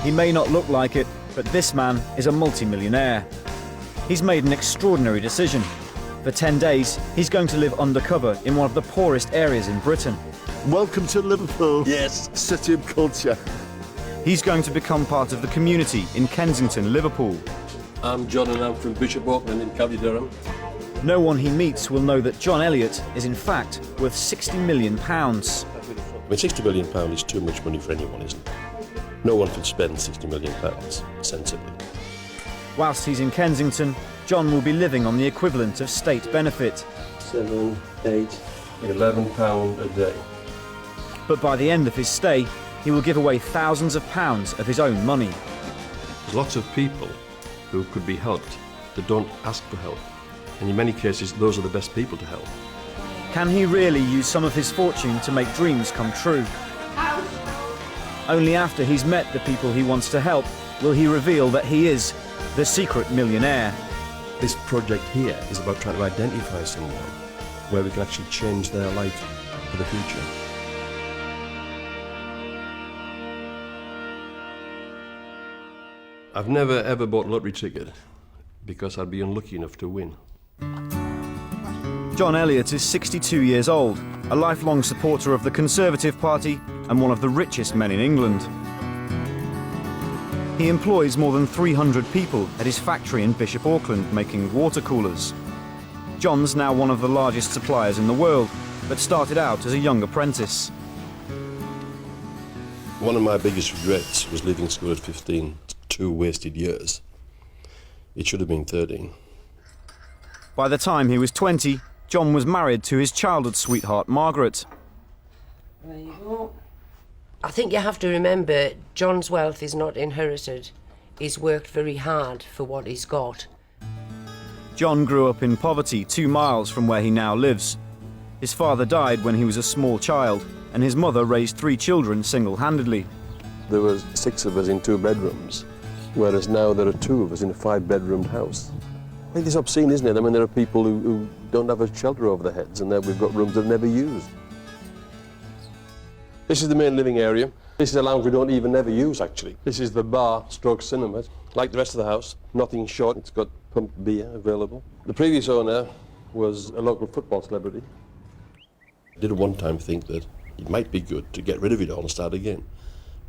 He may not look like it, but this man is a multi-millionaire. He's made an extraordinary decision. For 10 days, he's going to live undercover in one of the poorest areas in Britain. Welcome to Liverpool. Yes. City of culture. He's going to become part of the community in Kensington, Liverpool. I'm John and I'm from Bishop Auckland in County Durham. No one he meets will know that John Elliott is in fact worth £60 million. I mean, £60 million is too much money for anyone, isn't it? No one could spend £60 million sensibly. Whilst he's in Kensington, John will be living on the equivalent of state benefit. £7, £8, £11 a day. But by the end of his stay, he will give away thousands of pounds of his own money. There's lots of people who could be helped that don't ask for help. And in many cases, those are the best people to help. Can he really use some of his fortune to make dreams come true? Only after he's met the people he wants to help will he reveal that he is the secret millionaire. This project here is about trying to identify someone where we can actually change their life for the future. I've never ever bought a lottery ticket because I'd be unlucky enough to win. John Elliott is 62 years old, a lifelong supporter of the Conservative Party and one of the richest men in England. He employs more than 300 people at his factory in Bishop Auckland making water coolers. John's now one of the largest suppliers in the world, but started out as a young apprentice. One of my biggest regrets was leaving school at 15, 2 wasted years. It should have been 13. By the time he was 20, John was married to his childhood sweetheart, Margaret. There you go. I think you have to remember, John's wealth is not inherited. He's worked very hard for what he's got. John grew up in poverty 2 miles from where he now lives. His father died when he was a small child, and his mother raised 3 children single-handedly. There was 6 of us in 2 bedrooms, whereas now there are 2 of us in a 5-bedroomed house. I think it's obscene, isn't it? I mean, there are people who don't have a shelter over their heads, and we've got rooms that are never used. This is the main living area. This is a lounge we don't even ever use, actually. This is the bar stroke cinema. Like the rest of the house, nothing short. It's got pumped beer available. The previous owner was a local football celebrity. I did at one time think that it might be good to get rid of it all and start again.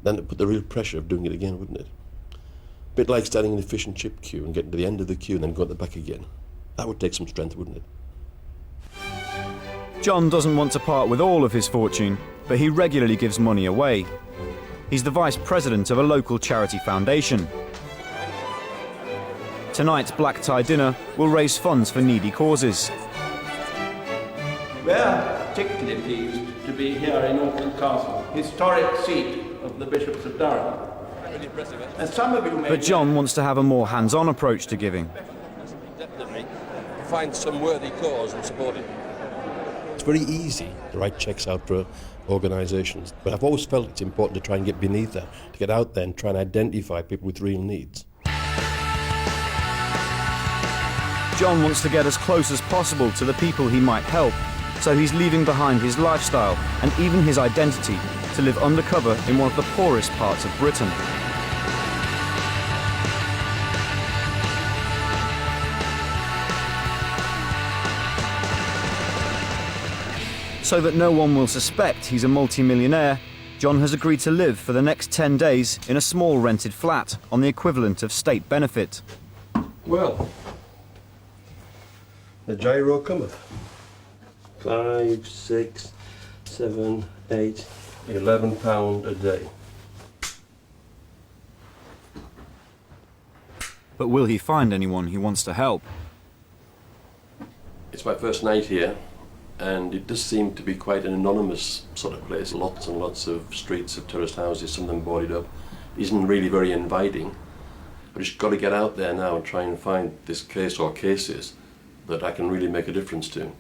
Then it put the real pressure of doing it again, wouldn't it? A bit like standing in a fish and chip queue and getting to the end of the queue and then going at the back again. That would take some strength, wouldn't it? John doesn't want to part with all of his fortune, but he regularly gives money away. He's the vice president of a local charity foundation. Tonight's black tie dinner will raise funds for needy causes. We're particularly pleased to be here in Auckland Castle, historic seat of the Bishops of Durham. And some of you may But John wants to have a more hands-on approach to giving. Definitely find some worthy cause and support it. It's very easy to write cheques out for organisations, but I've always felt it's important to try and get beneath that, to get out there and try and identify people with real needs. John wants to get as close as possible to the people he might help, so he's leaving behind his lifestyle and even his identity to live undercover in one of the poorest parts of Britain. So that no one will suspect he's a multi-millionaire, John has agreed to live for the next 10 days in a small rented flat on the equivalent of state benefit. Well, the gyro cometh. 5, 6, 7, 8, £11 a day. But will he find anyone he wants to help? It's my first night here, and it does seem to be quite an anonymous sort of place. Lots and lots of streets of terraced houses, some of them boarded up. It isn't really very inviting. I've just got to get out there now and try and find this case or cases that I can really make a difference to.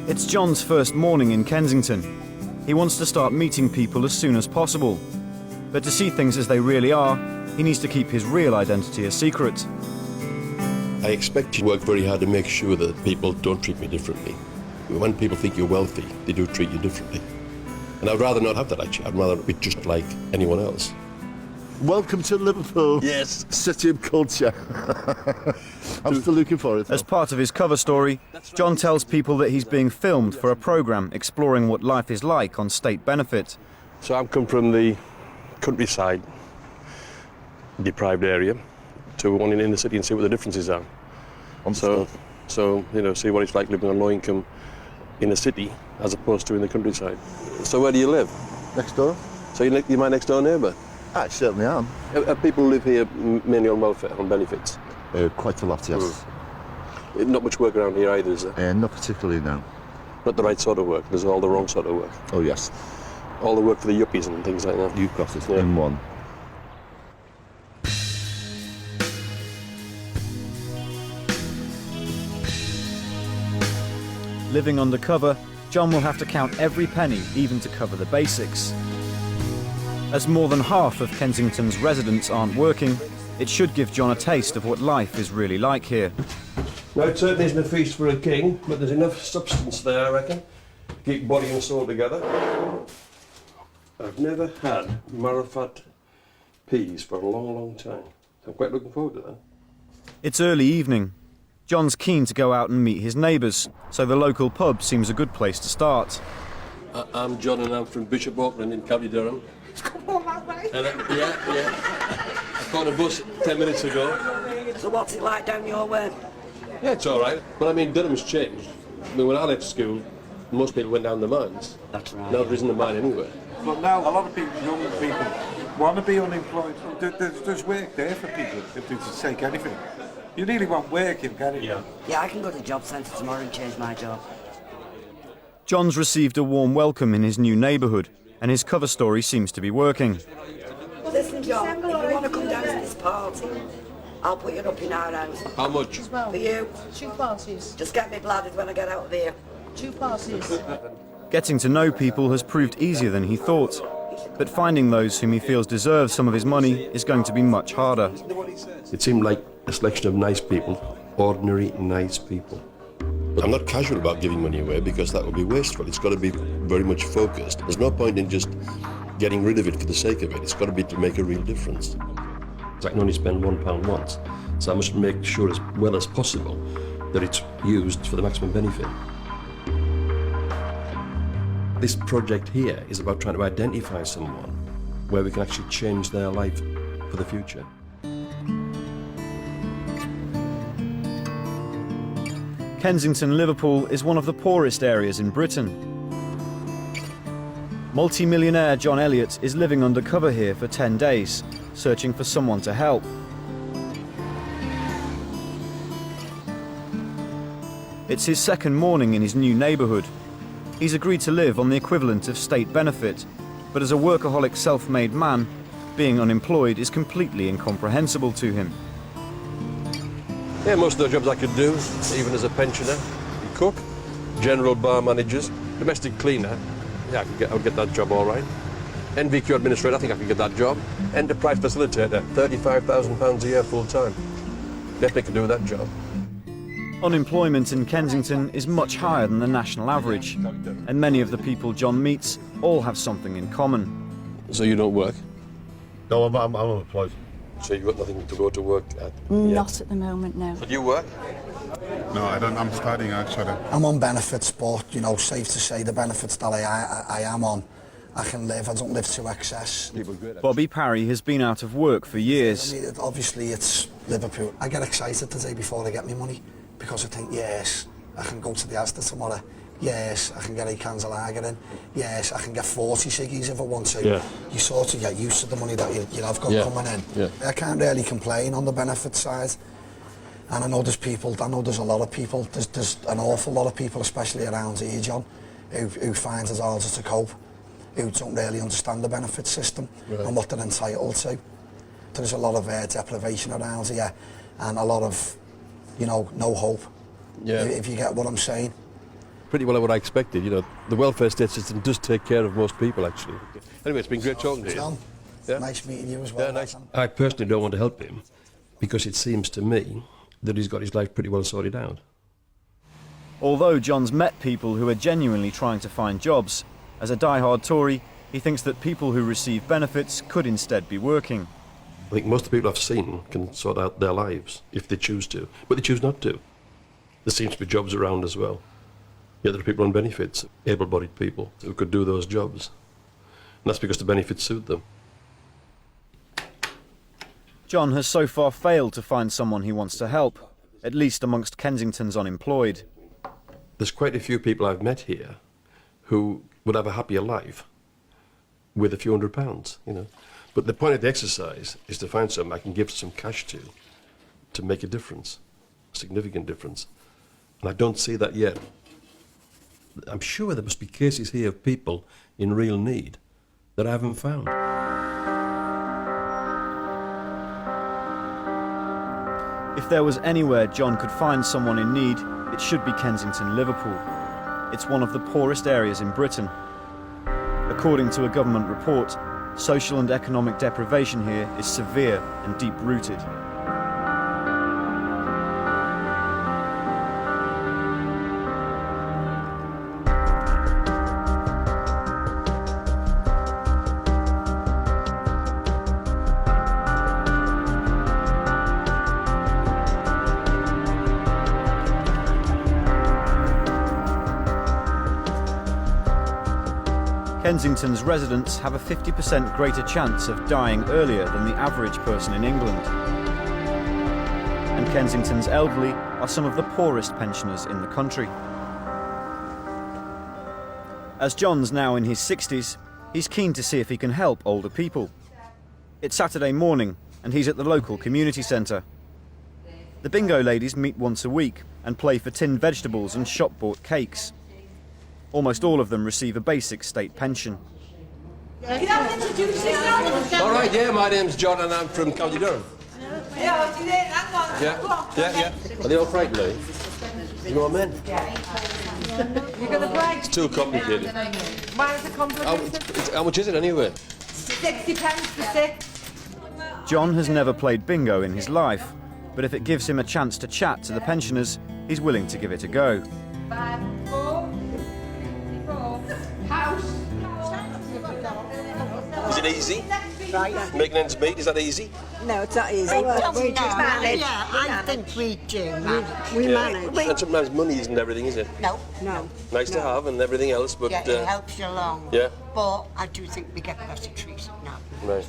It's John's first morning in Kensington. He wants to start meeting people as soon as possible. But to see things as they really are, he needs to keep his real identity a secret. I expect you to work very hard to make sure that people don't treat me differently. When people think you're wealthy, they do treat you differently. And I'd rather not have that, actually. I'd rather be just like anyone else. Welcome to Liverpool. Yes. City of culture. I'm still looking for it. As part of his cover story, John tells people that he's being filmed for a programme exploring what life is like on state benefit. So I'm come from the countryside, deprived area, to one in the city and see what the differences are. So, you know, see what it's like living on low income in the city as opposed to in the countryside. So where do you live? Next door? So you're my next door neighbour? I certainly am. People who live here mainly on welfare, on benefits? Quite a lot, yes. Not much work around here either, is there? Not particularly, no. Not the right sort of work, there's all the wrong sort of work. Oh, yes. All the work for the yuppies and things like that. You've got it Yeah. in one. Living undercover, John will have to count every penny even to cover the basics. As more than half of Kensington's residents aren't working, it should give John a taste of what life is really like here. Now, it certainly isn't a feast for a king, but there's enough substance there, I reckon, to keep body and soul together. I've never had marrowfat peas for a long, long time. I'm quite looking forward to that. It's early evening. John's keen to go out and meet his neighbours, so the local pub seems a good place to start. I'm John and I'm from Bishop Auckland in County Durham. Come on that way. Yeah. I caught a bus 10 minutes ago. So what's it like down your way? Yeah, it's all right. But I mean, Durham's changed. I mean, when I left school, most people went down the mines. That's right. Now there isn't a mine anywhere. But now a lot of people, young people, want to be unemployed. There's work there for people if they take anything. You really want work, you get it. Yeah. Yeah, I can go to the job centre tomorrow and change my job. John's received a warm welcome in his new neighbourhood, and his cover story seems to be working. Listen, John, if you want to come down to this party, I'll put you up in our house. How much? For you. 2 parties. Just get me bladdered when I get out of here. 2 parties. Getting to know people has proved easier than he thought, but finding those whom he feels deserve some of his money is going to be much harder. It seemed like a selection of nice people, ordinary, nice people. I'm not casual about giving money away because that would be wasteful. It's got to be very much focused. There's no point in just getting rid of it for the sake of it. It's got to be to make a real difference. I can only spend £1 once, so I must make sure as well as possible that it's used for the maximum benefit. This project here is about trying to identify someone where we can actually change their life for the future. Kensington, Liverpool is one of the poorest areas in Britain. Multi-millionaire John Elliott is living undercover here for 10 days, searching for someone to help. It's his second morning in his new neighbourhood. He's agreed to live on the equivalent of state benefit, but as a workaholic self-made man, being unemployed is completely incomprehensible to him. Yeah, most of the jobs I could do, even as a pensioner. Cook, general bar managers, domestic cleaner. Yeah, I would get that job all right. NVQ administrator, I think I could get that job. Enterprise facilitator, £35,000 a year full time. Definitely could do that job. Unemployment in Kensington is much higher than the national average, and many of the people John meets all have something in common. So you don't work? No, I'm unemployed. So you've got nothing to go to work at? Not at the moment, no. But you work? No, I don't. I'm studying actually. I'm on benefits, but you know, safe to say the benefits that I am on, I can live. I don't live to excess. Bobby Parry has been out of work for years. I mean, obviously, it's Liverpool. I get excited the day before I get my money because I think, yes, I can go to the Asda tomorrow. Yes, I can get 8 cans of lager in. Yes, I can get 40 ciggies if I want to. Yeah. You sort of get used to the money that you have got coming in. Yeah. I can't really complain on the benefit side. And I know there's a lot of people, there's an awful lot of people, especially around here, John, who find it harder to cope, who don't really understand the benefit system and what they're entitled to. There's a lot of deprivation around here and a lot of, you know, no hope, if you get what I'm saying. Pretty well what I expected, you know. The welfare state system does take care of most people, actually. Anyway, it's been great talking to you. John, nice meeting you as well. Yeah, nice. I personally don't want to help him because it seems to me that he's got his life pretty well sorted out. Although John's met people who are genuinely trying to find jobs, As a die-hard Tory, he thinks that people who receive benefits could instead be working. I think most of the people I've seen can sort out their lives if they choose to, but they choose not to. There seems to be jobs around as well. Yet there are people on benefits, able-bodied people, who could do those jobs. And that's because the benefits suit them. John has so far failed to find someone he wants to help, at least amongst Kensington's unemployed. There's quite a few people I've met here who would have a happier life with a few £100, you know. But the point of the exercise is to find someone I can give some cash to make a difference, a significant difference. And I don't see that yet. I'm sure there must be cases here of people in real need that I haven't found. If there was anywhere John could find someone in need, it should be Kensington, Liverpool. It's one of the poorest areas in Britain. According to a government report, social and economic deprivation here is severe and deep-rooted. Kensington's residents have a 50% greater chance of dying earlier than the average person in England. And Kensington's elderly are some of the poorest pensioners in the country. As John's now in his 60s, he's keen to see if he can help older people. It's Saturday morning and he's at the local community centre. The bingo ladies meet once a week and play for tinned vegetables and shop-bought cakes. Almost all of them receive a basic state pension. All right, yeah, my name's John and I'm from County Durham. Yeah. Are they all frightened, are you? You know what I mean? You're going to break. It's too complicated. Why is it complicated? How much is it anyway? £60 for 6. John has never played bingo in his life, but if it gives him a chance to chat to the pensioners, he's willing to give it a go. 5, 4, 54. House. Is it easy? Right. Making ends meet, is that easy? No, it's not easy. We just manage. Yeah, I think we do. We manage. And sometimes money isn't everything, is it? No. No. Nice to have and everything else, but... Yeah, it helps you along. Yeah. But I do think we get better treatment now. Right.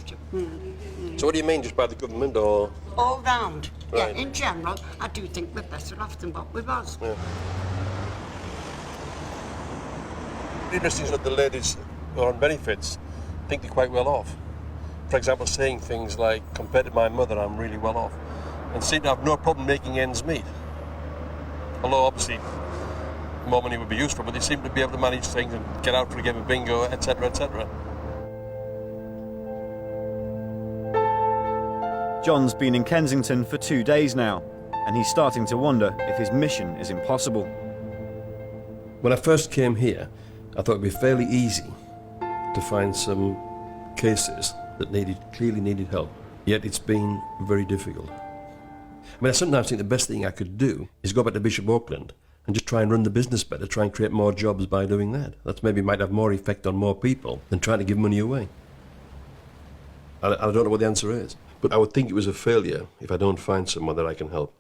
So what do you mean, just by the government, or...? All round. Right. Yeah, in general, I do think we're better off than what we was. Yeah. Interesting is that the ladies who are on benefits think they're quite well off. For example, saying things like, compared to my mother, I'm really well off, and seem to have no problem making ends meet. Although, obviously, more money would be useful, but they seem to be able to manage things and get out for a game of bingo, etc., etc. John's been in Kensington for 2 days now, and he's starting to wonder if his mission is impossible. When I first came here, I thought it would be fairly easy to find some cases that clearly needed help. Yet it's been very difficult. I mean, I sometimes think the best thing I could do is go back to Bishop Auckland and just try and run the business better, try and create more jobs by doing that. That maybe might have more effect on more people than trying to give money away. I don't know what the answer is, but I would think it was a failure if I don't find someone that I can help.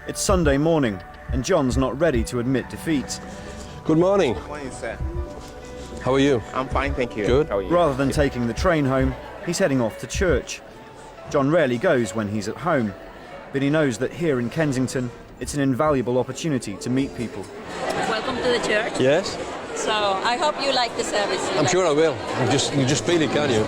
It's Sunday morning, and John's not ready to admit defeat. Good morning. Good morning, sir. How are you? I'm fine, thank you. Good. How are you? Rather than taking the train home, he's heading off to church. John rarely goes when he's at home, but he knows that here in Kensington, it's an invaluable opportunity to meet people. Welcome to the church. Yes? So I hope you like the service. I'm sure I will. You just feel it, can't you?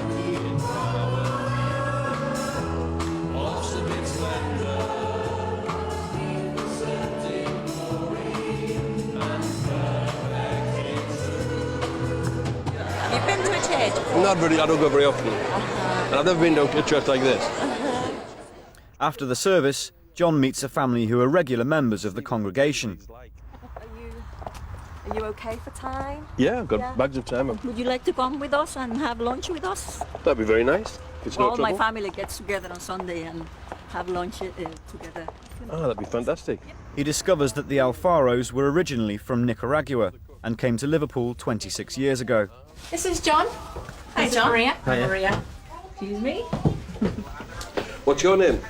Have you been to a church? Not really, I don't go very often. And I've never been to a church like this. After the service, John meets a family who are regular members of the congregation. Are you okay for time? Yeah, I've got bags of time. Would you like to come with us and have lunch with us? That'd be very nice. If it's All no trouble. my family gets together on Sunday and have lunch together. Ah, that'd be fantastic. He discovers that the Alfaros were originally from Nicaragua and came to Liverpool 26 years ago. This is John. Hi, John. Maria. Hiya. Maria. Excuse me. What's your name?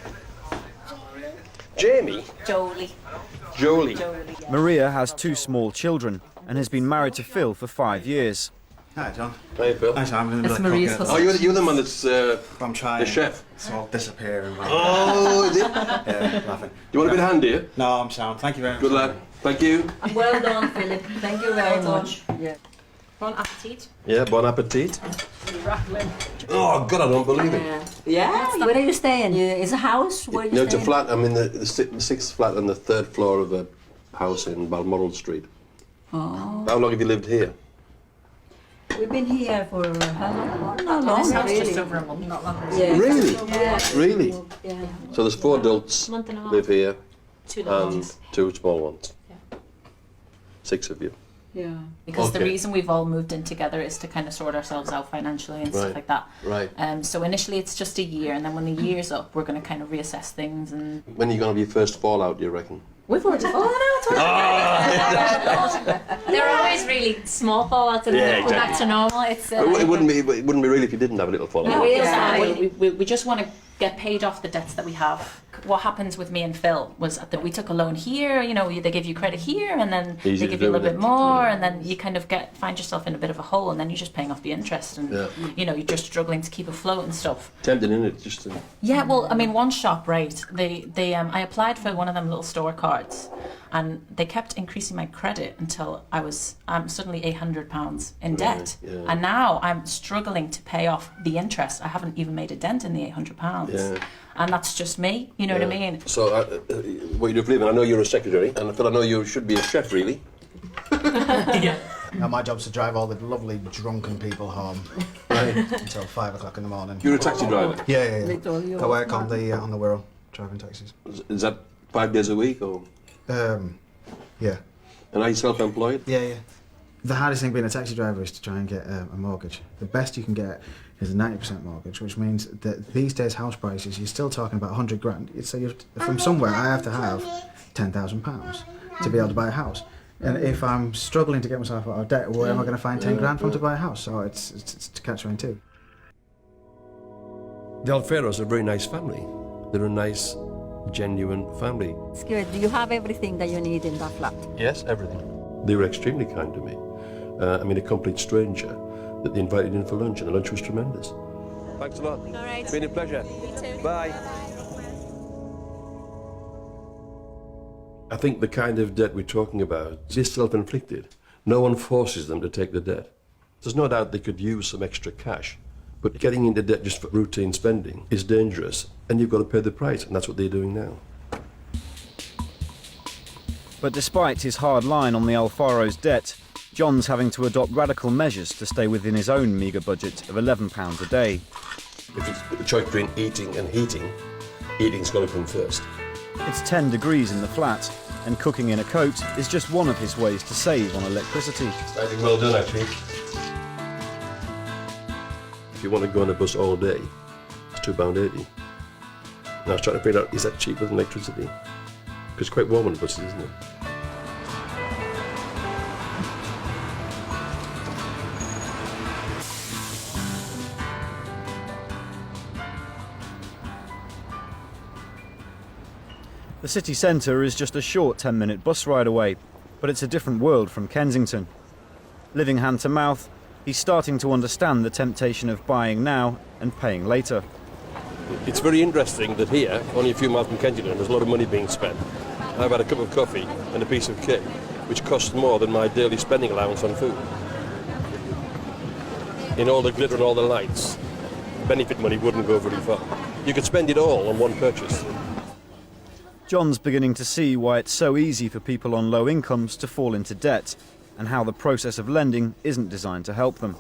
Jamie? Jolie. Jolie. Maria has 2 small children and has been married to Phil for 5 years. Hi, John. Hi, Phil. Hi, Sam. It's Maria's husband. Oh, you're the man that's I'm trying. the chef. It's all disappearing. Man. Oh, is it? Yeah, laughing. You want a bit of hand, do you? No, I'm sound. Thank you very much. Good lad. Thank you. Well done, Philip. Thank you very much. Yeah. Bon appetit. Yeah, bon appetit. Oh, God, I don't believe it. Yeah. Where are you staying? Is a house? Where you No, it's a staying? flat. I'm in the 6th flat on the 3rd floor of a house in Balmoral Street. Oh. How long have you lived here? We've been here for how long? Not long, really. Just over a month. Not long. Yeah. Really? Yeah. Really? Yeah. So there's 4 adults Month and a half. live here 2 little and ones. 2 small ones. 6 of you. Yeah. Because the Okay. reason we've all moved in together is to kind of sort ourselves out financially and Right. stuff like that. Right. So initially it's just a year, and then when the year's up, we're going to kind of reassess things. And When are you going to have your first fallout, do you reckon? we've already fallen out. They're always really small fallouts, and Yeah, then we're back exactly. to normal. It's It wouldn't be really if you didn't have a little fallout. No, we just want to get paid off the debts that we have. What happens with me and Phil was that we took a loan here, you know, they give you credit here, and then Easy they to give you a do, little bit isn't it? more, and then you kind of find yourself in a bit of a hole, and then you're just paying off the interest, and you know, you're just struggling to keep afloat and stuff. Tempting, isn't it? Just to... Yeah, well, I mean, one shop, right? I applied for one of them little store cards, and they kept increasing my credit until I'm suddenly £800 in debt, yeah. and now I'm struggling to pay off the interest. I haven't even made a dent in the £800, Yeah. and that's just me. You know what I mean? So, what you do for a living? I know you're a secretary, and I know you should be a chef, really. Now my job's to drive all the lovely drunken people home until 5 o'clock in the morning. You're a taxi driver? Yeah. I work on the Wirral, driving taxis. Is that 5 days a week, or? Yeah. And are you self-employed? Yeah. The hardest thing being a taxi driver is to try and get a mortgage. The best you can get is a 90% mortgage, which means that these days house prices, you're still talking about 100 grand. So from somewhere I have to have £10,000 to be able to buy a house. And if I'm struggling to get myself out of debt, where am I going to find 10 grand from to buy a house? So it's to catch 22. The Alferos are a very nice family. They're a nice, genuine family. It's good. Do you have everything that you need in that flat? Yes, everything. They were extremely kind to me. A complete stranger that they invited in for lunch, and the lunch was tremendous. Thanks a lot. All right. It's been a pleasure. You too. Bye. I think the kind of debt we're talking about is self-inflicted. No one forces them to take the debt. There's no doubt they could use some extra cash, but getting into debt just for routine spending is dangerous, and you've got to pay the price, and that's what they're doing now. But despite his hard line on the Alfaro's debt, John's having to adopt radical measures to stay within his own meagre budget of £11 a day. If it's a choice between eating and heating, eating's got to come first. It's 10 degrees in the flat, and cooking in a coat is just one of his ways to save on electricity. I think well done, actually. If you want to go on a bus all day, it's £2.80. And I was trying to figure out, is that cheaper than electricity? Because it's quite warm on the buses, isn't it? The city centre is just a short 10-minute bus ride away, but it's a different world from Kensington. Living hand to mouth, he's starting to understand the temptation of buying now and paying later. It's very interesting that here, only a few miles from Kensington, there's a lot of money being spent. I've had a cup of coffee and a piece of cake, which costs more than my daily spending allowance on food. In all the glitter and all the lights, benefit money wouldn't go very far. You could spend it all on one purchase. John's beginning to see why it's so easy for people on low incomes to fall into debt, and how the process of lending isn't designed to help them.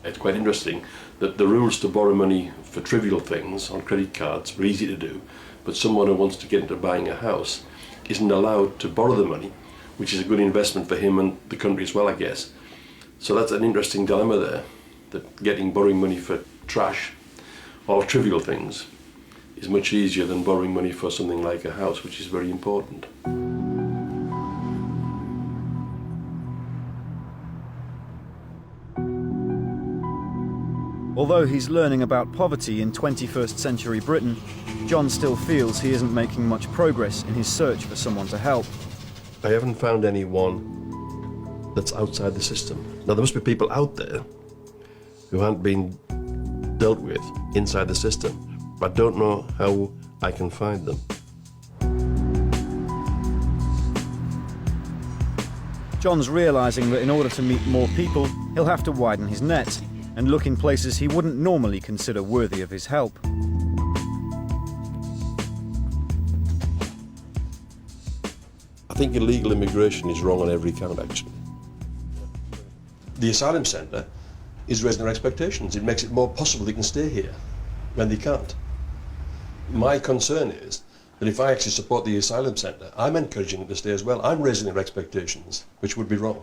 It's quite interesting that the rules to borrow money for trivial things on credit cards are easy to do, but someone who wants to get into buying a house isn't allowed to borrow the money, which is a good investment for him and the country as well, I guess. So that's an interesting dilemma there, that borrowing money for trash or trivial things is much easier than borrowing money for something like a house, which is very important. Although he's learning about poverty in 21st century Britain, John still feels he isn't making much progress in his search for someone to help. I haven't found anyone that's outside the system. Now, there must be people out there who haven't been dealt with inside the system. I don't know how I can find them. John's realising that in order to meet more people, he'll have to widen his net and look in places he wouldn't normally consider worthy of his help. I think illegal immigration is wrong on every count, actually. The asylum centre is raising their expectations. It makes it more possible they can stay here when they can't. My concern is that if I actually support the asylum centre, I'm encouraging them to stay as well. I'm raising their expectations, which would be wrong.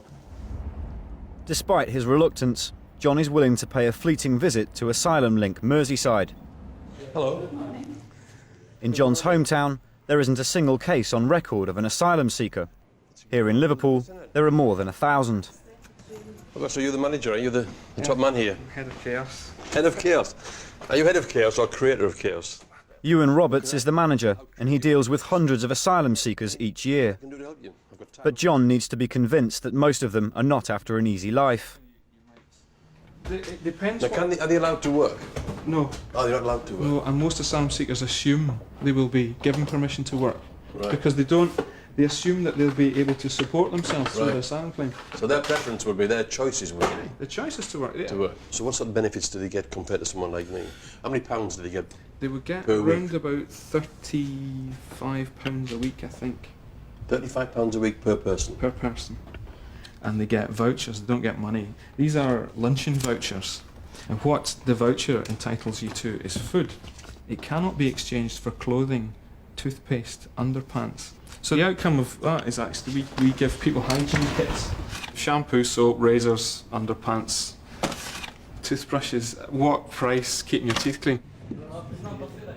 Despite his reluctance, John is willing to pay a fleeting visit to Asylum Link Merseyside. Hello. In John's hometown, there isn't a single case on record of an asylum seeker. Here in Liverpool, there are more than 1,000. Okay, so you're the manager, are you the top man here? Head of chaos. Head of chaos. Are you head of chaos or creator of chaos? Ewan Roberts is the manager, and he deals with hundreds of asylum seekers each year. But John needs to be convinced that most of them are not after an easy life. It depends. Now, are they allowed to work? No. Oh, they're not allowed to work? No, and most asylum seekers assume they will be given permission to work. Right. Because they assume that they'll be able to support themselves through their asylum claim. So their preference would be, their choices would be? The choice is to work, yeah. To work. So what sort of benefits do they get compared to someone like me? How many pounds do they get? They would get per around week? about £35 a week, I think. £35 a week per person? Per person. And they get vouchers, they don't get money. These are luncheon vouchers. And what the voucher entitles you to is food. It cannot be exchanged for clothing, toothpaste, underpants. So the outcome of that is actually we give people hygiene kits. Shampoo, soap, razors, underpants, toothbrushes. What price keeping your teeth clean?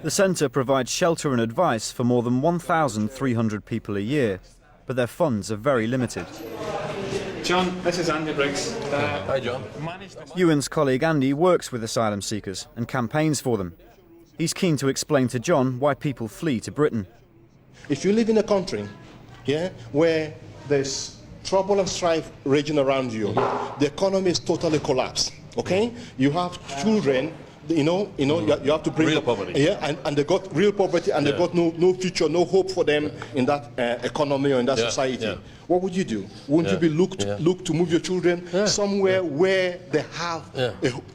The centre provides shelter and advice for more than 1,300 people a year, but their funds are very limited. John, this is Andy Briggs. Hi, John. Ewan's colleague Andy works with asylum seekers and campaigns for them. He's keen to explain to John why people flee to Britain. If you live in a country, where there's trouble and strife raging around you, the economy is totally collapsed. Okay, you have children. You have to bring real up, poverty. and they got real poverty, and they got no future, no hope for them in that economy or in that society. Yeah. What would you do? Wouldn't you be look to move your children somewhere where they have?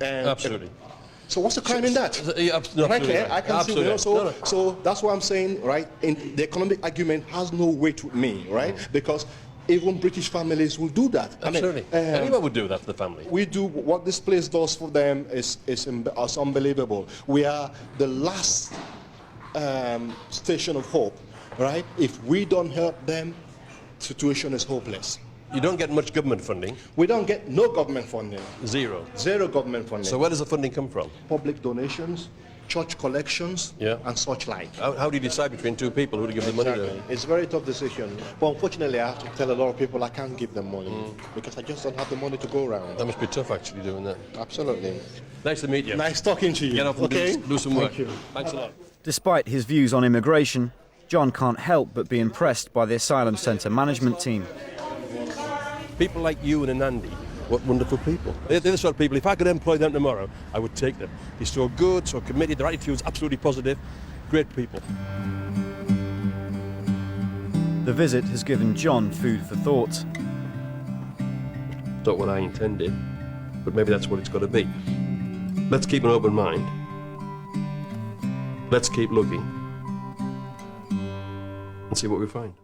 Absolutely. So what's the crime in that? Absolutely. I can see. So that's what I'm saying, right? In the economic argument has no weight with me, right? Because even British families will do that. Absolutely. Anyone would do that for the family. We do what this place does for them is unbelievable. We are the last station of hope, right? If we don't help them, the situation is hopeless. You don't get much government funding? We don't get no government funding. Zero? Zero government funding. So where does the funding come from? Public donations, church collections, and such like. How do you decide between two people who to give the money to? It's a very tough decision. But unfortunately, I have to tell a lot of people I can't give them money because I just don't have the money to go around. That must be tough, actually, doing that. Absolutely. Nice to meet you. Nice talking to you. Get off and do some work. Thank you. Thanks a lot. Despite his views on immigration, John can't help but be impressed by the asylum centre management team. People like you and Andy, what wonderful people. They're the sort of people, if I could employ them tomorrow, I would take them. They're so good, so committed, their attitude's absolutely positive. Great people. The visit has given John food for thought. Not what I intended, but maybe that's what it's got to be. Let's keep an open mind. Let's keep looking. And see what we find.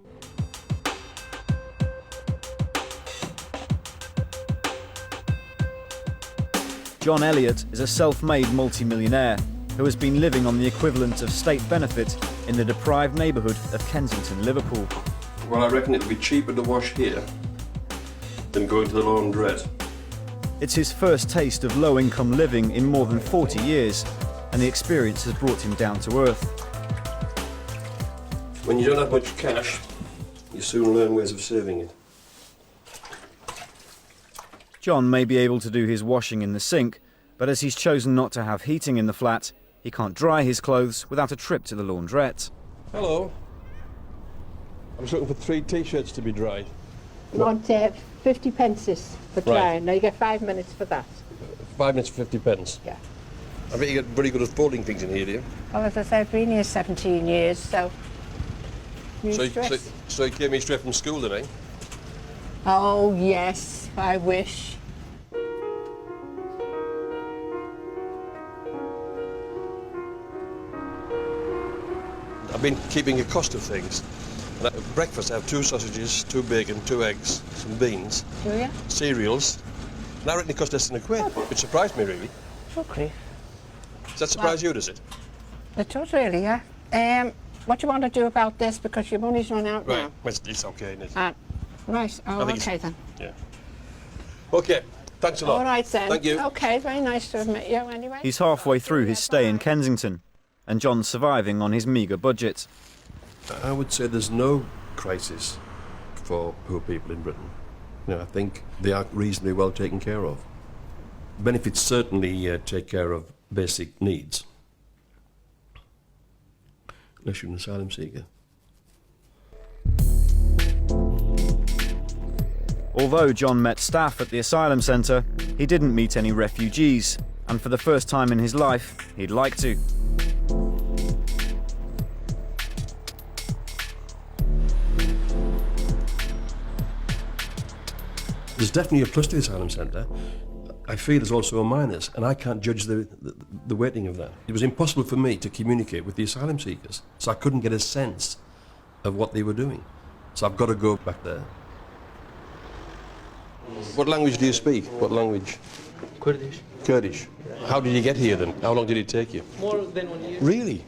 John Elliott is a self-made multi-millionaire who has been living on the equivalent of state benefit in the deprived neighbourhood of Kensington, Liverpool. Well, I reckon it'll be cheaper to wash here than going to the laundrette. It's his first taste of low-income living in more than 40 years, and the experience has brought him down to earth. When you don't have much cash, you soon learn ways of saving it. John may be able to do his washing in the sink, but as he's chosen not to have heating in the flat, he can't dry his clothes without a trip to the laundrette. Hello. I'm just looking for 3 T-shirts to be dried. You want 50 pences for drying. Now you get 5 minutes for that. 5 minutes for 50 pence? Yeah. I bet you get very good at folding things in here, do you? Well, as I said, I've been here 17 years, so... So you came here straight from school then, eh? Oh, yes, I wish. I've been keeping a cost of things. And at breakfast I have 2 sausages, 2 bacon, 2 eggs, some beans, Do you? cereals. And I reckon it cost less than £1, which surprised me really. Okay. Does that surprise you, does it? It does really, yeah. What do you want to do about this? Because your money's run out Right, now. it's okay, isn't it? Right, oh, I think okay then. Yeah. Okay, thanks a lot. All right then. Thank you. Okay, very nice to meet you anyway. He's halfway through his stay in Kensington, and John's surviving on his meagre budget. I would say there's no crisis for poor people in Britain. You know, I think they are reasonably well taken care of. Benefits certainly take care of basic needs. Unless you're an asylum seeker. Although John met staff at the asylum centre, he didn't meet any refugees, and for the first time in his life, he'd like to. There's definitely a plus to the asylum centre. I feel there's also a minus, and I can't judge the weighting of that. It was impossible for me to communicate with the asylum seekers, so I couldn't get a sense of what they were doing. So I've got to go back there. What language do you speak? What language? Kurdish. Kurdish. How did you get here then? How long did it take you? More than 1 year. Really?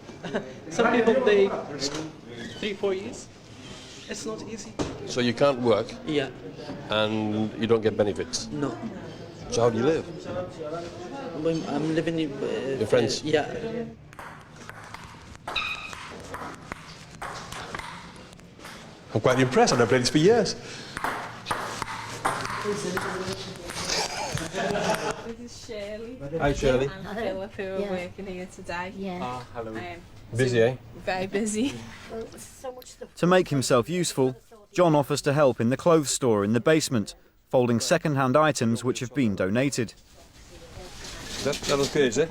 Some people take 3-4 years. It's not easy. So you can't work? Yeah. And you don't get benefits? No. So how do you live? I'm living in... Your friends? Yeah. I'm quite impressed. I've played this for years. This is Shirley. Hi, Shirley. And Philip, who are working here today. Ah, hello. Busy, eh? Very busy. To make himself useful, John offers to help in the clothes store in the basement, folding second-hand items which have been donated. That okay, is it?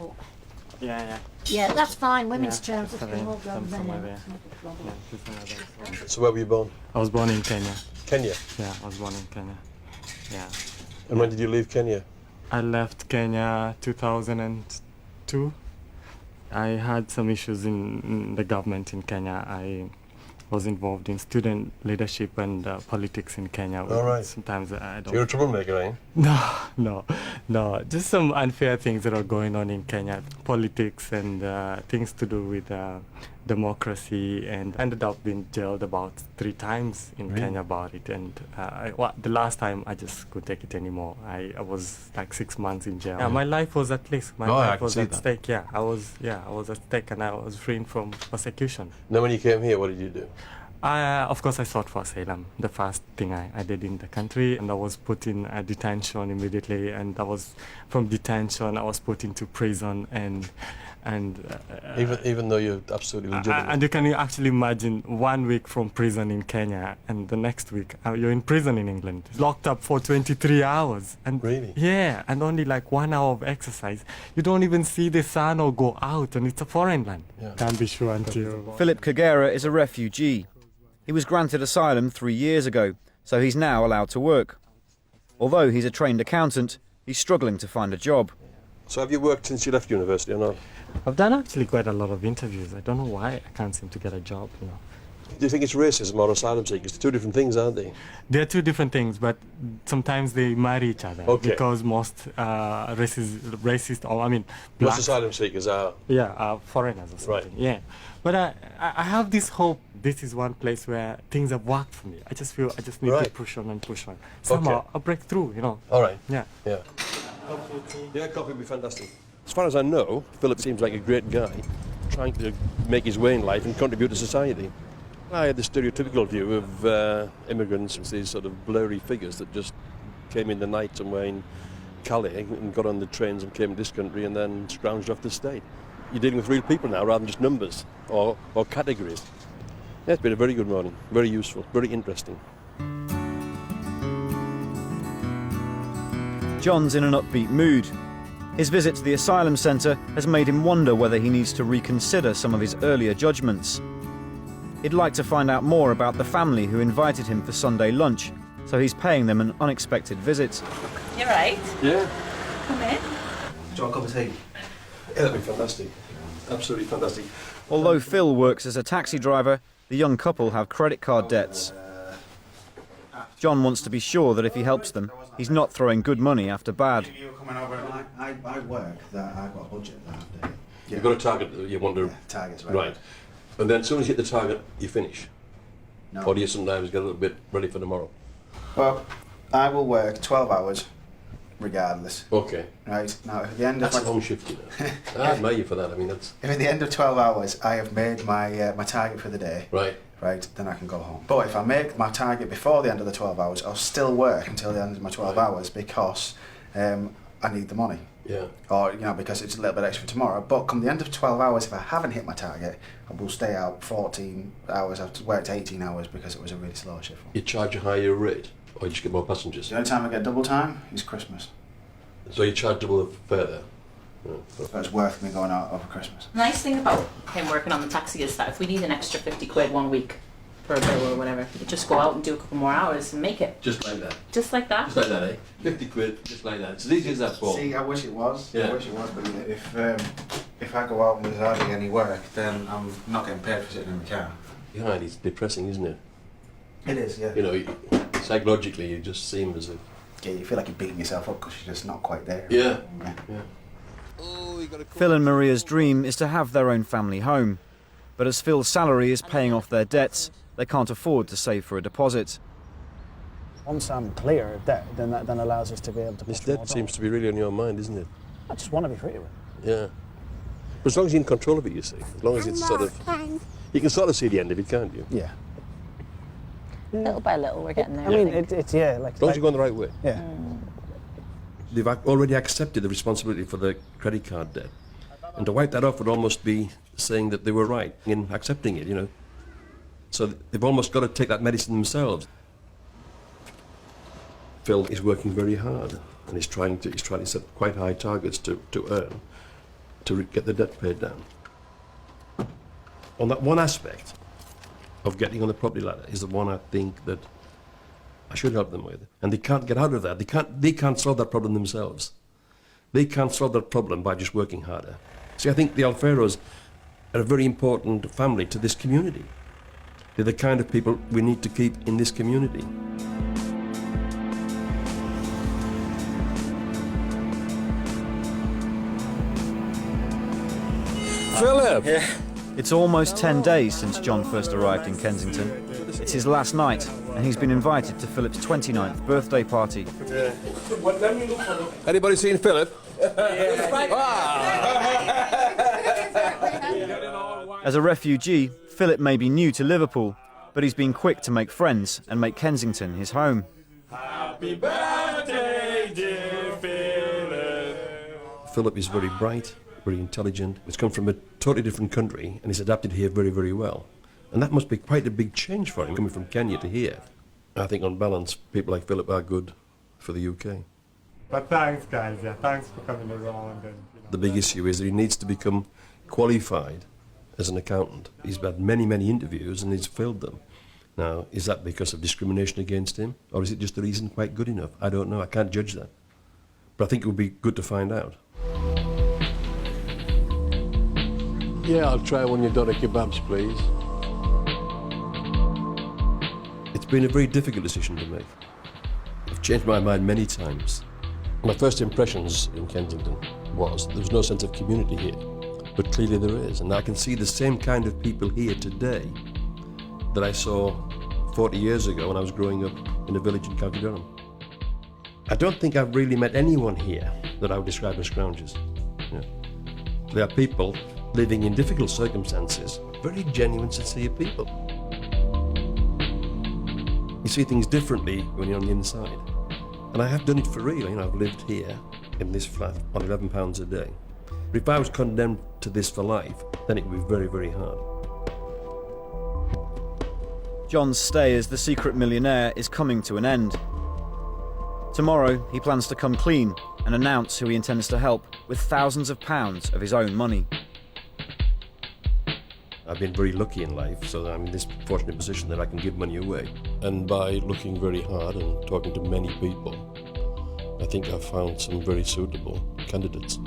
Yeah. Yeah, that's fine. Women's trousers can all go there. So where were you born? I was born in Kenya. Kenya? Yeah, I was born in Kenya. Yeah. And when did you leave Kenya? I left Kenya 2002. I had some issues in the government in Kenya. I was involved in student leadership and politics in Kenya. All right. Sometimes I don't... You're a troublemaker, eh? No. Just some unfair things that are going on in Kenya. Politics and things to do with democracy, and ended up being jailed about 3 times in Kenya about it. And the last time I just couldn't take it anymore. I was like 6 months in jail. Yeah, my life was at risk. My life was at stake. Yeah, I was at stake, and I was freed from persecution. Now, when you came here, what did you do? Of course, I sought for asylum. The first thing I did in the country, and I was put in detention immediately. And I was from detention, I was put into prison, and even though you're absolutely legitimate. And you can actually imagine 1 week from prison in Kenya, and the next week you're in prison in England, locked up for 23 hours. And really? Yeah, and only like 1 hour of exercise. You don't even see the sun or go out, and it's a foreign land. Yeah. Can't be sure until... Philip Kagera is a refugee. He was granted asylum 3 years ago, so he's now allowed to work. Although he's a trained accountant, he's struggling to find a job. So have you worked since you left university or not? I've done actually quite a lot of interviews. I don't know why I can't seem to get a job, Do you think it's racism or asylum seekers? They're 2 different things, aren't they? They're 2 different things, but sometimes they marry each other. Okay. Because most racist, or I mean... Most asylum seekers are... Yeah, foreigners or something. Right. Yeah. But I have this hope. This is one place where things have worked for me. I just feel I just need to push on and push on. Somehow I'll break through, All right. Yeah. Yeah, coffee would be fantastic. As far as I know, Philip seems like a great guy, trying to make his way in life and contribute to society. I had the stereotypical view of immigrants as these sort of blurry figures that just came in the night somewhere in Calais and got on the trains and came to this country and then scrounged off the state. You're dealing with real people now rather than just numbers or categories. Yeah, it's been a very good morning, very useful, very interesting. John's in an upbeat mood. His visit to the asylum centre has made him wonder whether he needs to reconsider some of his earlier judgments. He'd like to find out more about the family who invited him for Sunday lunch, so he's paying them an unexpected visit. You're right. Yeah. Come in. Do you want a cup of tea? Yeah, that'd be fantastic. Absolutely fantastic. Although Phil works as a taxi driver, the young couple have credit card debts. John wants to be sure that if he helps them, he's not throwing good money after bad. You were coming over and I work that I've got a budget that I have to. You've got a target that you want to... Yeah, target's right. And then as soon as you hit the target, you finish? No. Or do you sometimes get a little bit ready for tomorrow? Well, I will work 12 hours regardless. Okay. Right, now at the end that's of a long shift, you know. I admire you for that. I mean, that's... If at the end of 12 hours I have made my my target for the day, right, then I can go home. But if I make my target before the end of the 12 hours, I'll still work until the end of my 12 hours because I need the money. Yeah. Or, you know, because it's a little bit extra for tomorrow. But come the end of 12 hours, if I haven't hit my target, I will stay out 14 hours. I've worked 18 hours because it was a really slow shift. You charge a higher rate, or you just get more passengers? The only time I get double time is Christmas. So you charge double the fare there? Yeah. So it's worth me going out over Christmas. Nice thing about him working on the taxi is that if we need an extra 50 quid 1 week for a bill or whatever, we could just go out and do a couple more hours and make it. Just like that? Just like that? Just like that, eh? 50 quid, just like that. It's as easy as that, Paul. See, I wish it was. Yeah. I wish it was, but if I go out and there's hardly any work, then I'm not getting paid for sitting in the car. Yeah, it's depressing, isn't it? It is, yeah. You know, psychologically, you just seem as if... Yeah, you feel like you're beating yourself up because you're just not quite there. Yeah. Yeah. Phil and Maria's dream is to have their own family home. But as Phil's salary is paying off their debts, they can't afford to save for a deposit. Once I'm clear of debt, then that then allows us to be able to... This debt seems to be really on your mind, isn't it? I just want to be free of it. Yeah. But as long as you're in control of it, you see. As long as it's sort of... You can sort of see the end of it, can't you? Yeah. Little by little, we're getting there. I mean, it's yeah, like... As long as you're going the right way. Yeah. They've already accepted the responsibility for the credit card debt. And to wipe that off would almost be saying that they were right in accepting it, you know. So they've almost got to take that medicine themselves. Phil is working very hard and he's trying to set quite high targets to earn, to get the debt paid down. On that one aspect of getting on the property ladder is the one I think that I should help them with. And they can't get out of that. They can't solve that problem themselves. They can't solve that problem by just working harder. See, I think the Alferos are a very important family to this community. They're the kind of people we need to keep in this community. Philip! Yeah. It's almost 10 days since John first arrived in Kensington. It's his last night, and he's been invited to Philip's 29th birthday party. Anybody seen Philip? As a refugee, Philip may be new to Liverpool, but he's been quick to make friends and make Kensington his home. Happy birthday, dear Philip. Philip is very bright, very intelligent. He's come from a totally different country and he's adapted here very, very well. And that must be quite a big change for him, coming from Kenya to here. I think on balance, people like Philip are good for the UK. But thanks, guys. Yeah, thanks for coming around. And, The big issue is that he needs to become qualified as an accountant. He's had many, many interviews and he's failed them. Now, is that because of discrimination against him? Or is it just that he isn't quite good enough? I don't know. I can't judge that. But I think it would be good to find out. Yeah, I'll try one of your doner kebabs, please. It's been a very difficult decision to make. I've changed my mind many times. My first impressions in Kensington was there was no sense of community here, but clearly there is, and I can see the same kind of people here today that I saw 40 years ago when I was growing up in a village in County Durham. I don't think I've really met anyone here that I would describe as scroungers. Yeah. They are people living in difficult circumstances, very genuine, sincere people. You see things differently when you're on the inside. And I have done it for real. You know, I've lived here in this flat on £11 a day. But if I was condemned to this for life, then it would be very, very hard. John's stay as the secret millionaire is coming to an end. Tomorrow, he plans to come clean and announce who he intends to help with thousands of pounds of his own money. I've been very lucky in life, so I'm in this fortunate position that I can give money away. And by looking very hard and talking to many people, I think I've found some very suitable candidates.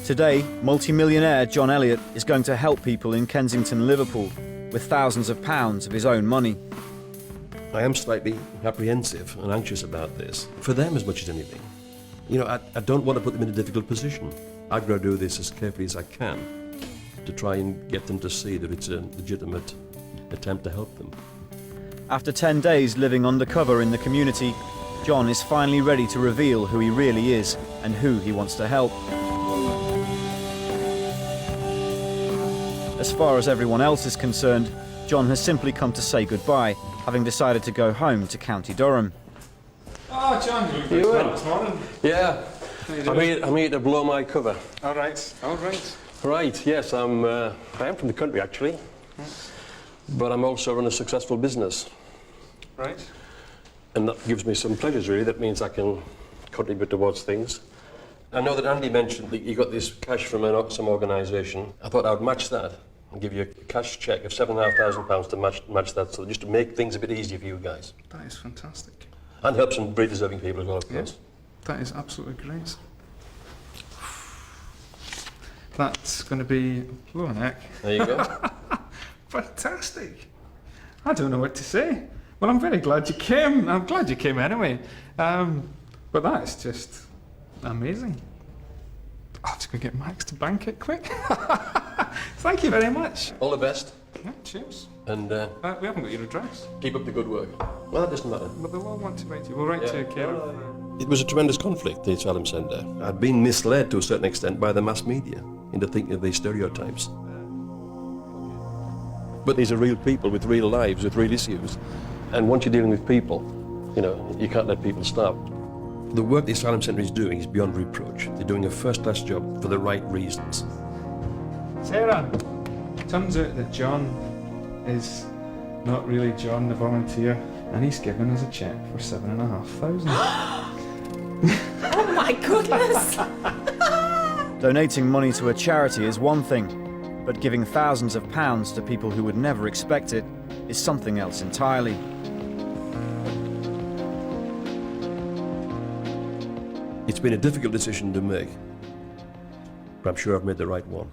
Today, multi-millionaire John Elliott is going to help people in Kensington, Liverpool, with thousands of pounds of his own money. I am slightly apprehensive and anxious about this, for them as much as anything. You know, I don't want to put them in a difficult position. I've got to do this as carefully as I can to try and get them to see that it's a legitimate attempt to help them. After 10 days living undercover in the community, John is finally ready to reveal who he really is and who he wants to help. As far as everyone else is concerned, John has simply come to say goodbye, having decided to go home to County Durham. Oh, John, You in this morning. Yeah, I'm here to blow my cover. All right, all right. Right, yes, I am from the country actually, but I'm also run a successful business. Right. And that gives me some pleasures really. That means I can contribute towards things. I know that Andy mentioned that you got this cash from some organisation. I thought I would match that and give you a cash cheque of £7,500 to match that, so just to make things a bit easier for you guys. That is fantastic. And help some very deserving people as well, of course. That is absolutely great. That's going to be a blow neck. There you go. Fantastic. I don't know what to say. Well, I'm very glad you came. I'm glad you came anyway. But that is just amazing. I'll just go get Max to bank it quick. Thank you very much. All the best. Yeah, cheers. And we haven't got your address. keep up the good work. Well, that doesn't matter. But they'll all want to write to you. We'll write to Karen. It was a tremendous conflict, the Asylum Centre. I'd been misled to a certain extent by the mass media into thinking of these stereotypes. But these are real people with real lives, with real issues. And once you're dealing with people, you know, you can't let people starve. The work the Asylum Centre is doing is beyond reproach. They're doing a first-class job for the right reasons. Sarah, turns out that John is not really John the volunteer, and he's given us a cheque for £7,500. Oh my goodness! Donating money to a charity is one thing, but giving thousands of pounds to people who would never expect it is something else entirely. It's been a difficult decision to make, but I'm sure I've made the right one.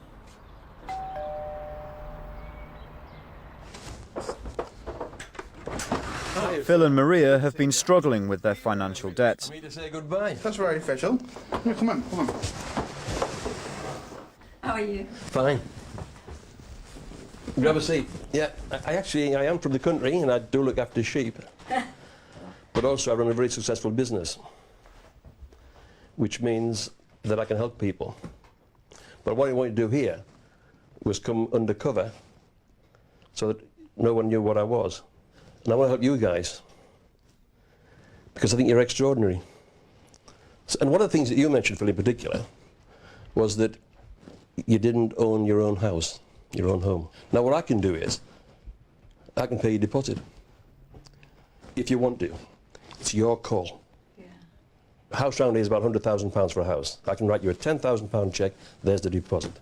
Phil and Maria have been struggling with their financial debt. Me to say goodbye. That's very official. Yeah, come on, come on. How are you? Fine. Grab a seat. Yeah, I am from the country and I do look after sheep. But also I run a very successful business, which means that I can help people. But what I wanted to do here was come undercover so that no one knew what I was. And I want to help you guys because I think you're extraordinary. And one of the things that you mentioned, Phil, in particular, was that you didn't own your own house, your own home. Now what I can do is, I can pay your deposit. If you want to. It's your call. A house round here is about £100,000 for a house. I can write you a £10,000 cheque, there's the deposit.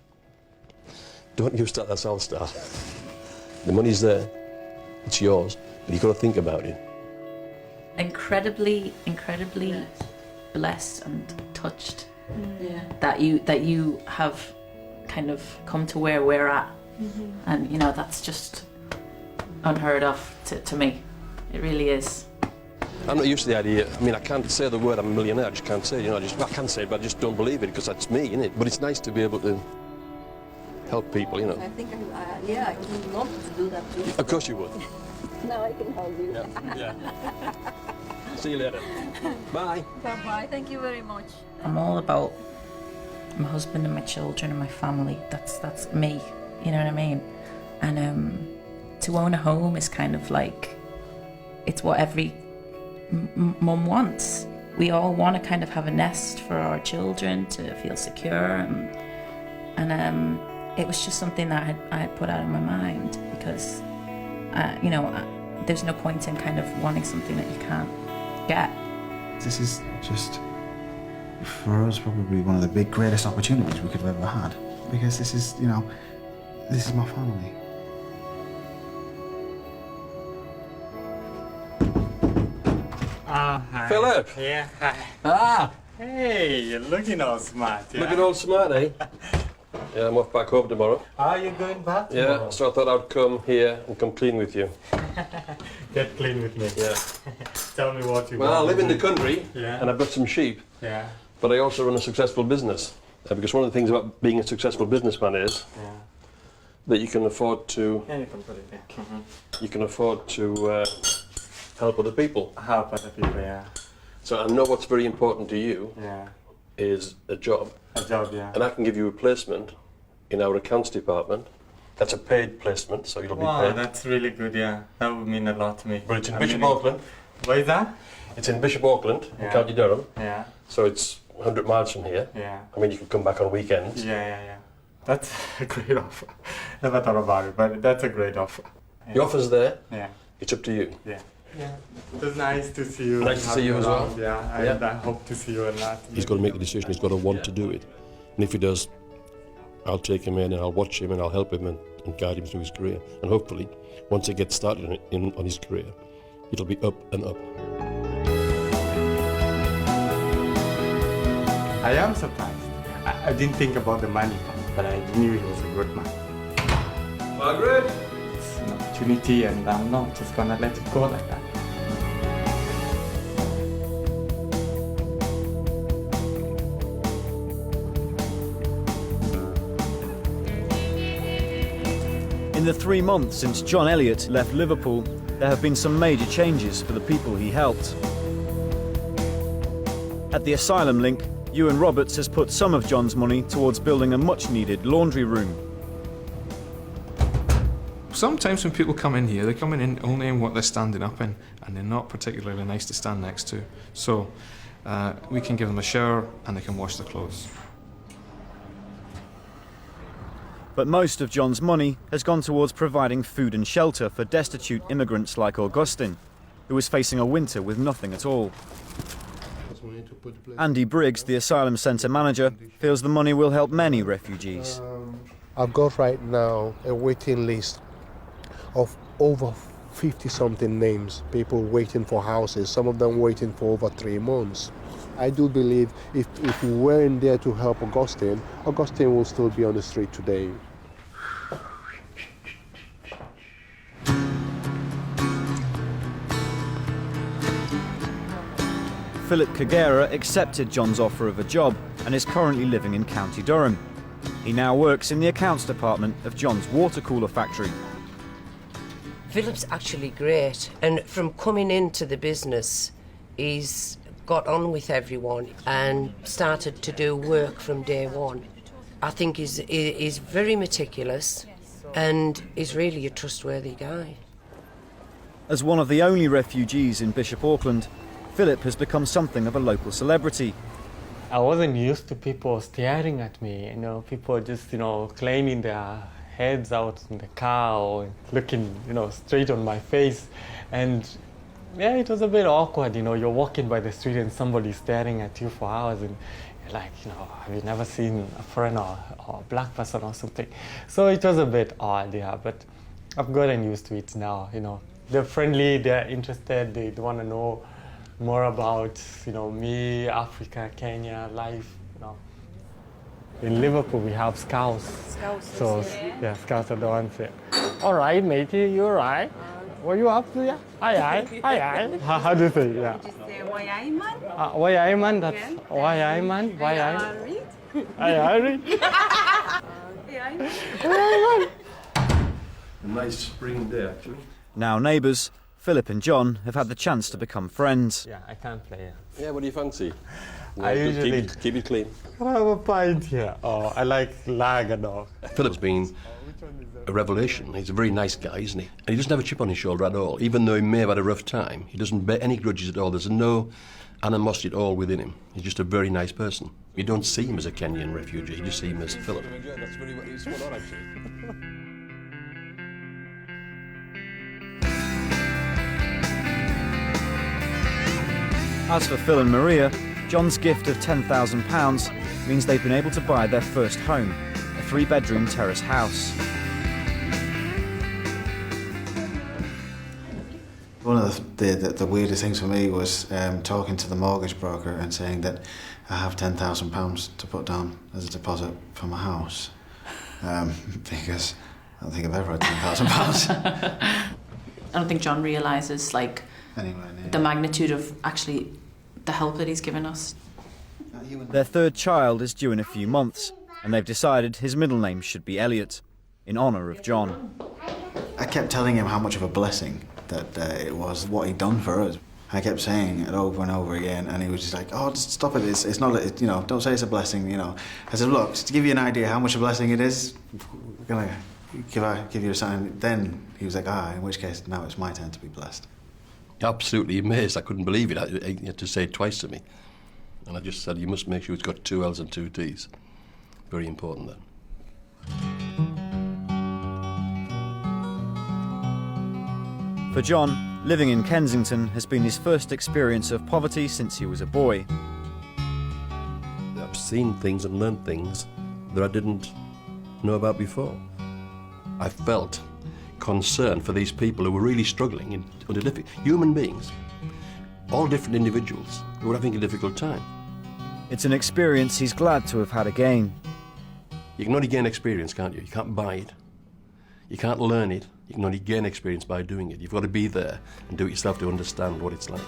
Don't you start, that's I'll start. The money's there, it's yours, but you've got to think about it. Incredibly blessed and touched that you have kind of come to where we're at. And you know, that's just unheard of to me. It really is. I'm not used to the idea. I mean, I can't say the word I'm a millionaire. I just can't say it. You know, I can say it, but I just don't believe it because that's me, isn't it? But it's nice to be able to help people, you know. I think I would love to do that too. Of course you would. Now I can help you. Yeah. See you later. Bye. Bye-bye. Thank you very much. I'm all about my husband and my children and my family. That's me, you know what I mean? And to own a home is kind of like, it's what every mum wants. We all want to kind of have a nest for our children to feel secure, and it was just something that I had put out of my mind because, you know, there's no point in kind of wanting something that you can't get. This is just, for us, probably one of the greatest opportunities we could have ever had, because this is, you know, this is my family. Hi. Philip! Yeah, hi. Ah! Hey, you're looking all smart, yeah? Looking all smart, eh? Yeah, I'm off back home tomorrow. Are you going back Yeah, tomorrow? so I thought I'd come here and come clean with you. Get clean with me. Yeah. Tell me what you Well, want I live to in the do. country, Yeah. and I've got some sheep. Yeah. But I also run a successful business. Because one of the things about being a successful businessman is that you can afford to... Yeah, you can put it there. You can afford to help other people. Help other people, yeah. So I know what's very important to you Yeah. is a job. A job, yeah. And I can give you a placement in our accounts department. That's a paid placement, so you'll Wow, be paid. that's really good, yeah. That would mean a lot to me. But it's in Bishop Auckland. Where is that? It's in Bishop Auckland, in Yeah. County Durham. Yeah. So it's 100 miles from here. Yeah. I mean, you could come back on weekends. Yeah. That's a great offer. Never thought about it, but that's a great offer. The offer's there. Yeah. It's up to you. Yeah. Yeah. It was nice to see you. Nice to see you as well. Yeah, and I hope to see you a lot. He's got to make a decision. He's got to want to do it. And if he does, I'll take him in and I'll watch him and I'll help him and guide him through his career. And hopefully, once he gets started on his career, it'll be up and up. I am surprised. I didn't think about the money, but I knew he was a good man. Margaret? It's an opportunity and I'm not just gonna let it go like that. In the 3 months since John Elliott left Liverpool, there have been some major changes for the people he helped. At the asylum link, Ewan Roberts has put some of John's money towards building a much-needed laundry room. Sometimes when people come in here, they're coming in only in what they're standing up in, and they're not particularly nice to stand next to. So we can give them a shower and they can wash their clothes. But most of John's money has gone towards providing food and shelter for destitute immigrants like Augustine, who is facing a winter with nothing at all. Andy Briggs, the asylum centre manager, feels the money will help many refugees. I've got right now a waiting list of over 50-something names, people waiting for houses, some of them waiting for over 3 months. I do believe if we weren't there to help Augustine will still be on the street today. Philip Kagera accepted John's offer of a job and is currently living in County Durham. He now works in the accounts department of John's water cooler factory. Philip's actually great, and from coming into the business, he's got on with everyone and started to do work from day one. I think he's very meticulous and is really a trustworthy guy. As one of the only refugees in Bishop Auckland, Philip has become something of a local celebrity. I wasn't used to people staring at me, people just, claiming their heads out in the car or looking, straight on my face. And yeah, it was a bit awkward, you're walking by the street and somebody's staring at you for hours and you're like, have you never seen a foreigner or a black person or something? So it was a bit odd, yeah, but I've gotten used to it now, They're friendly, they're interested, they want to know more about, me, Africa, Kenya, life, In Liverpool, we have scouts. So, yeah, scouts are the ones that, all right, matey, you all right? Were you up there? Aye. How do you say, yeah? Why I man? Why I man? That's why I man? Why I read? A nice spring day, actually. Now neighbours, Philip and John have had the chance to become friends. Yeah, I can't play. Yeah, what do you fancy? I usually keep it clean. Can I have a pint here? Oh, I like lager dog. Philip's been a revelation. He's a very nice guy, isn't he? And he doesn't have a chip on his shoulder at all. Even though he may have had a rough time, he doesn't bear any grudges at all. There's no animosity at all within him. He's just a very nice person. You don't see him as a Kenyan refugee, you just see him as Philip. That's very spot on, actually. As for Phil and Maria, John's gift of £10,000 means they've been able to buy their first home, a 3-bedroom terrace house. One of the weirdest things for me was talking to the mortgage broker and saying that I have £10,000 to put down as a deposit for my house, because I don't think I've ever had £10,000. I don't think John realises the magnitude of actually the help that he's given us. Their third child is due in a few months, and they've decided his middle name should be Elliot, in honour of John. I kept telling him how much of a blessing that it was, what he'd done for us. I kept saying it over and over again, and he was just like, "Oh, just stop it! It's not, you know, don't say it's a blessing, you know." I said, "Look, just to give you an idea how much a blessing it is, we're gonna give you a sign." Then he was like, in which case now it's my turn to be blessed. Absolutely amazed. I couldn't believe it. He had to say it twice to me. And I just said, you must make sure it's got 2 L's and 2 T's. Very important then. For John, living in Kensington has been his first experience of poverty since he was a boy. I've seen things and learned things that I didn't know about before. I felt concern for these people who were really struggling under difficult human beings, all different individuals who were having a difficult time. It's an experience he's glad to have had again. You can only gain experience, can't you? You can't buy it. You can't learn it. You can only gain experience by doing it. You've got to be there and do it yourself to understand what it's like.